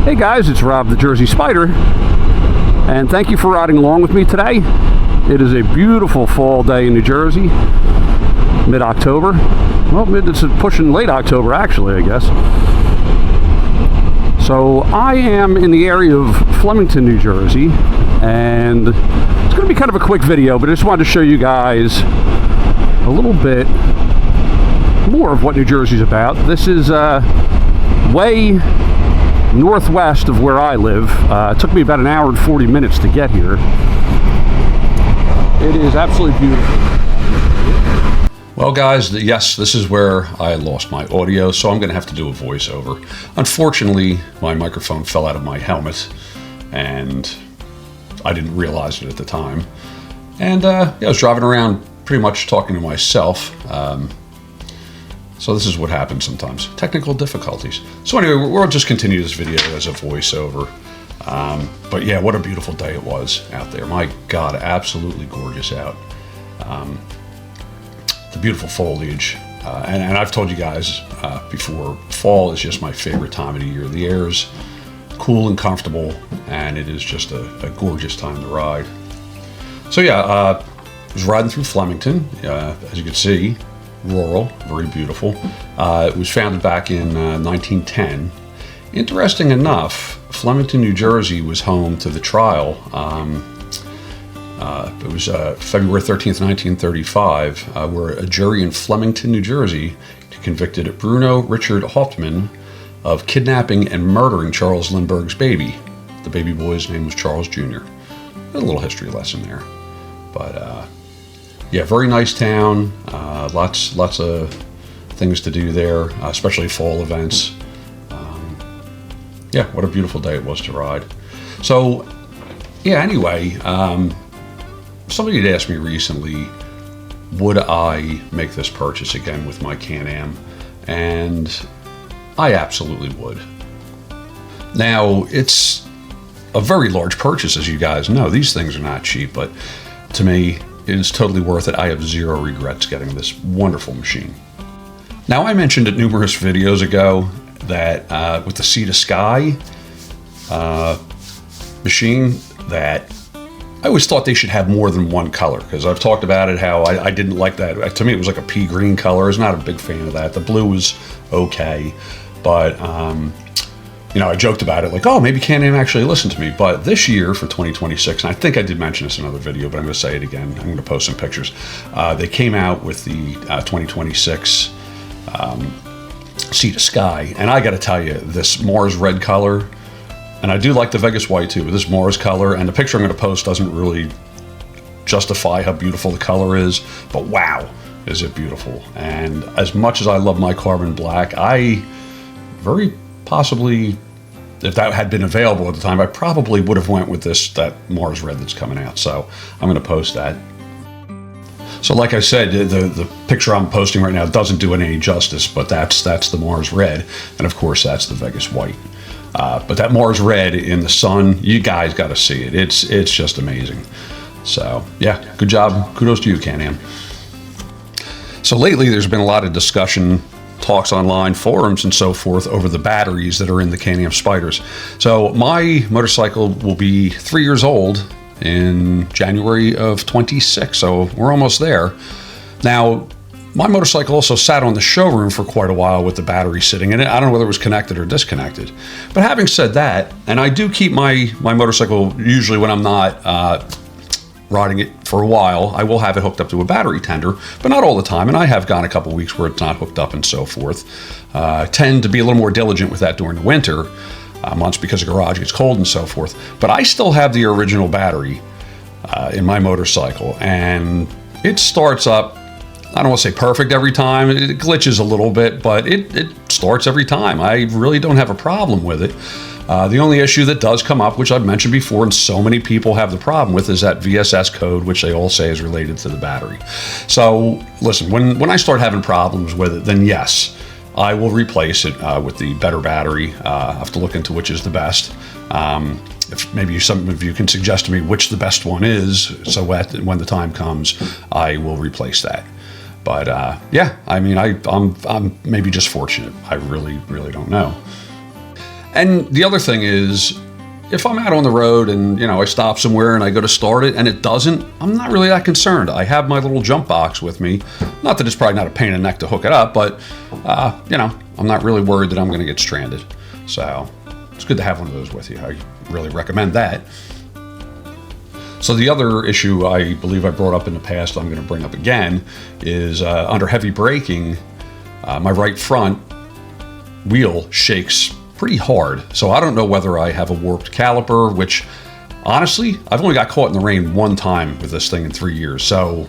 Hey guys, it's Rob the Jersey Spyder, and thank you for riding along with me today. It is a beautiful fall day in New Jersey, mid-October. Well, it's pushing late October actually, I guess. So I am in the area of Flemington, New Jersey, and it's going to be kind of a quick video, but I just wanted to show you guys a little bit more of what New Jersey's about. This is way northwest of where I live. It took me about an hour and 40 minutes to get here. It is absolutely beautiful. Well guys, yes, this is where I lost my audio, so I'm going to have to do a voiceover. Unfortunately, my microphone fell out of my helmet, and I didn't realize it at the time. And yeah, I was driving around pretty much talking to myself. So this is what happens sometimes. Technical difficulties. So anyway, we'll just continue this video as a voiceover. But yeah, what a beautiful day it was out there. My God, absolutely gorgeous out. The beautiful foliage. And I've told you guys before, fall is just my favorite time of the year. The air's cool and comfortable, and it is just a gorgeous time to ride. So yeah, I was riding through Flemington, as you can see. Rural, very beautiful. It was founded back in 1910. Interesting enough, Flemington, New Jersey was home to the trial. It was February 13th, 1935, where a jury in Flemington, New Jersey convicted Bruno Richard Hauptmann of kidnapping and murdering Charles Lindbergh's baby. The baby boy's name was Charles Jr. A little history lesson there. But yeah, very nice town. Lots of things to do there, especially fall events. Yeah, what a beautiful day it was to ride. So, yeah, anyway, somebody had asked me recently, would I make this purchase again with my Can-Am? And I absolutely would. Now, it's a very large purchase, as you guys know. These things are not cheap, but to me, it is totally worth it. I have zero regrets getting this wonderful machine. Now, I mentioned it numerous videos ago that with the Sea to Sky machine, that I always thought they should have more than one color, because I've talked about it, how I didn't like that. To me, it was like a pea green color. I was not a big fan of that. The blue was okay, but you know, I joked about it, like, oh, maybe Can-Am actually listened to me. But this year for 2026, and I think I did mention this in another video, but I'm going to say it again. I'm going to post some pictures. They came out with the 2026 Sea to Sky, and I got to tell you, this Mars red color, and I do like the Vegas white too, but this Mars color, and the picture I'm going to post doesn't really justify how beautiful the color is, but wow, is it beautiful. And as much as I love my carbon black, I very possibly, if that had been available at the time, I probably would have went with that Mars red that's coming out. So I'm going to post that. So like I said, the picture I'm posting right now doesn't do it any justice, but that's the Mars red, and of course that's the Vegas white. But that Mars red in the sun, you guys got to see it. It's just amazing. So yeah, good job. Kudos to you, Can-Am. So lately there's been a lot of discussion, talks online, forums, and so forth over the batteries that are in the Can-Am Spyders. So my motorcycle will be 3 years old in January of 26, so we're almost there. Now, my motorcycle also sat on the showroom for quite a while with the battery sitting in it. I don't know whether it was connected or disconnected. But having said that, and I do keep my motorcycle, usually when I'm not riding it for a while, I will have it hooked up to a battery tender, but not all the time. And I have gone a couple weeks where it's not hooked up and so forth. I tend to be a little more diligent with that during the winter months because the garage gets cold and so forth. But I still have the original battery in my motorcycle, and it starts up, I don't want to say perfect every time. It glitches a little bit, but it starts every time. I really don't have a problem with it. The only issue that does come up, which I've mentioned before, and so many people have the problem with, is that VSS code, which they all say is related to the battery. So listen, when I start having problems with it, then yes, I will replace it with the better battery. I have to look into which is the best. If maybe some of you can suggest to me which the best one is, so when the time comes, I will replace that. But yeah, I mean, I'm maybe just fortunate. I really don't know. And the other thing is, if I'm out on the road and, I stop somewhere and I go to start it and it doesn't, I'm not really that concerned. I have my little jump box with me. Not that it's probably not a pain in the neck to hook it up, but, I'm not really worried that I'm going to get stranded. So it's good to have one of those with you. I really recommend that. So the other issue I believe I brought up in the past, I'm going to bring up again, is under heavy braking, my right front wheel shakes pretty hard. So I don't know whether I have a warped caliper, which honestly, I've only got caught in the rain one time with this thing in 3 years. So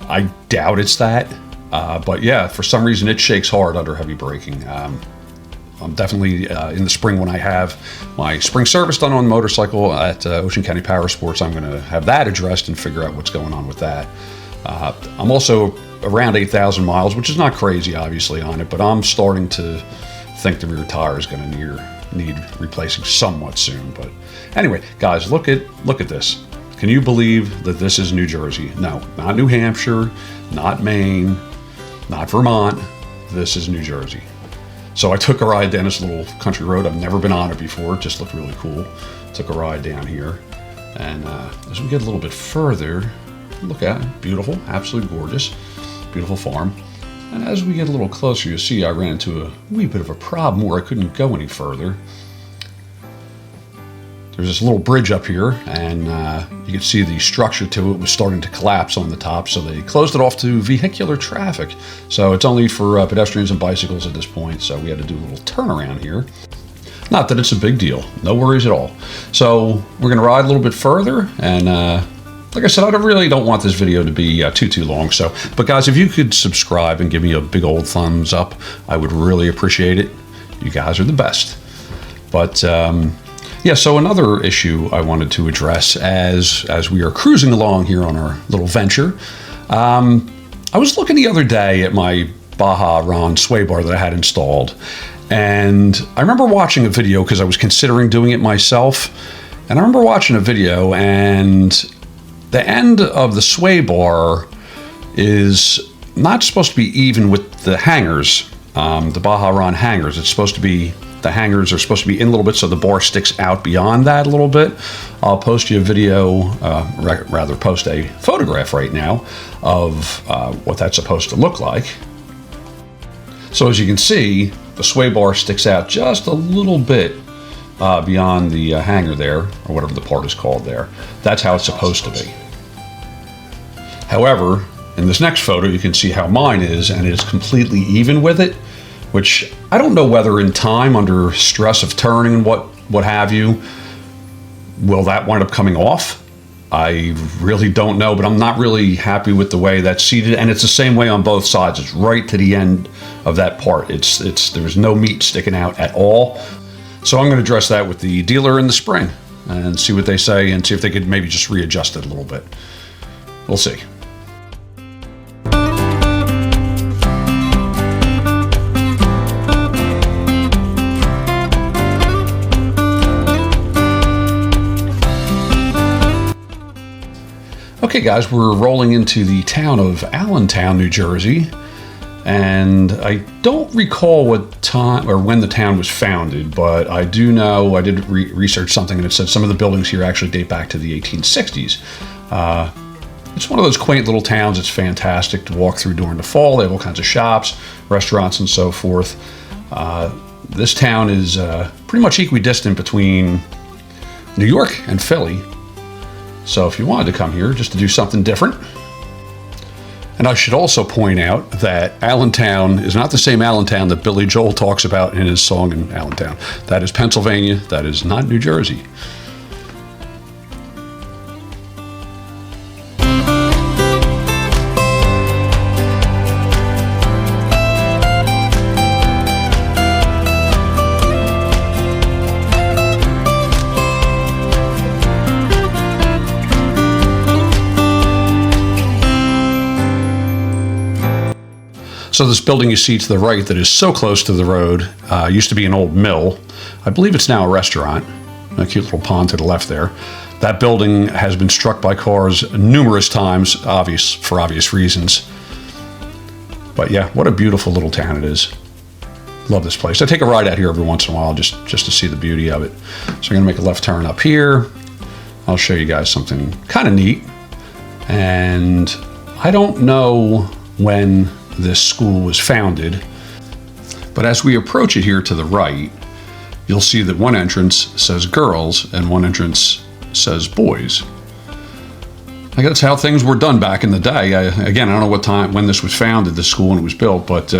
I doubt it's that. But yeah, for some reason it shakes hard under heavy braking. I'm definitely in the spring, when I have my spring service done on the motorcycle at Ocean County Power Sports, I'm going to have that addressed and figure out what's going on with that. I'm also around 8,000 miles, which is not crazy, obviously, on it, but I'm starting to think the rear tire is going to need replacing somewhat soon. But anyway, guys, look at this. Can you believe that this is New Jersey? No, not New Hampshire, not Maine, not Vermont. This is New Jersey. So I took a ride down this little country road. I've never been on it before. It just looked really cool. Took a ride down here. And as we get a little bit further, look at it. Beautiful, absolutely gorgeous. Beautiful farm. And as we get a little closer, you'll see I ran into a wee bit of a problem where I couldn't go any further. There's this little bridge up here, and you can see the structure to it was starting to collapse on the top, so they closed it off to vehicular traffic. So it's only for pedestrians and bicycles at this point, so we had to do a little turnaround here. Not that it's a big deal, no worries at all. So we're going to ride a little bit further, and like I said, I really don't want this video to be too long. But guys, if you could subscribe and give me a big old thumbs up, I would really appreciate it. You guys are the best. But yeah, so another issue I wanted to address as we are cruising along here on our little venture. I was looking the other day at my Baja sway bar that I had installed, and I remember watching a video because I was considering doing it myself. And I remember watching a video, and the end of the sway bar is not supposed to be even with the hangers, the Baja hangers. It's supposed to be, the hangers are supposed to be in a little bit so the bar sticks out beyond that a little bit. I'll post you a video, rather post a photograph right now of what that's supposed to look like. So as you can see, the sway bar sticks out just a little bit beyond the hanger there, or whatever the part is called there. That's how it's supposed to be. However, in this next photo, you can see how mine is, and it is completely even with it, which I don't know whether in time, under stress of turning and what have you, will that wind up coming off? I really don't know, but I'm not really happy with the way that's seated, and it's the same way on both sides. It's right to the end of that part. There's no meat sticking out at all. So I'm going to address that with the dealer in the spring and see what they say, and see if they could maybe just readjust it a little bit. We'll see. Okay guys, we're rolling into the town of Allentown, New Jersey, and I don't recall what time or when the town was founded, but I do know I did research something, and it said some of the buildings here actually date back to the 1860s. It's one of those quaint little towns. It's fantastic to walk through during the fall. They have all kinds of shops, restaurants, and so forth. This town is pretty much equidistant between New York and Philly. So if you wanted to come here just to do something different. And I should also point out that Allentown is not the same Allentown that Billy Joel talks about in his song in Allentown. That is Pennsylvania. That is not New Jersey. So this building you see to the right that is so close to the road used to be an old mill. I believe it's now a restaurant. A cute little pond to the left there. That building has been struck by cars numerous times, for obvious reasons. But yeah, what a beautiful little town it is. love this place. I take a ride out here every once in a while just to see the beauty of it. So I'm gonna make a left turn up here. I'll show you guys something kind of neat. And I don't know when this school was founded, but as we approach it here to the right, you'll see that one entrance says girls and one entrance says boys. I guess that's how things were done back in the day. Again, I don't know what time, when this was founded, this school, when it was built, but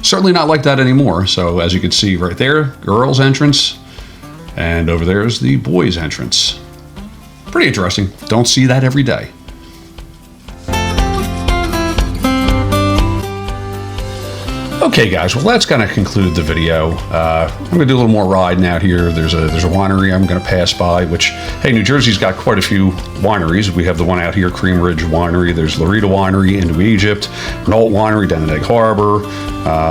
certainly not like that anymore. So as you can see right there, girls entrance, and over there is the boys entrance. Pretty interesting. Don't see that every day. Okay, guys, well, that's going to conclude the video. I'm going to do a little more riding out here. There's a winery I'm going to pass by, which, hey, New Jersey's got quite a few wineries. We have the one out here, Cream Ridge Winery. There's Loretta Winery in New Egypt, Knoll Winery down in Egg Harbor.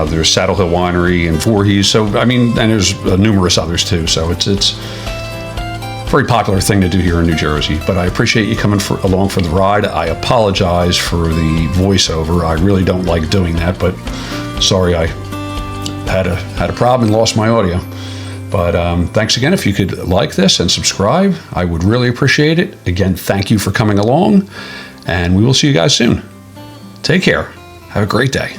There's Saddle Hill Winery in Voorhees. So, I mean, and there's numerous others, too. So it's a very popular thing to do here in New Jersey. But I appreciate you coming along for the ride. I apologize for the voiceover. I really don't like doing that, but sorry, I had a problem and lost my audio. But thanks again. If you could like this and subscribe, I would really appreciate it. Again, thank you for coming along, and we will see you guys soon. Take care. Have a great day.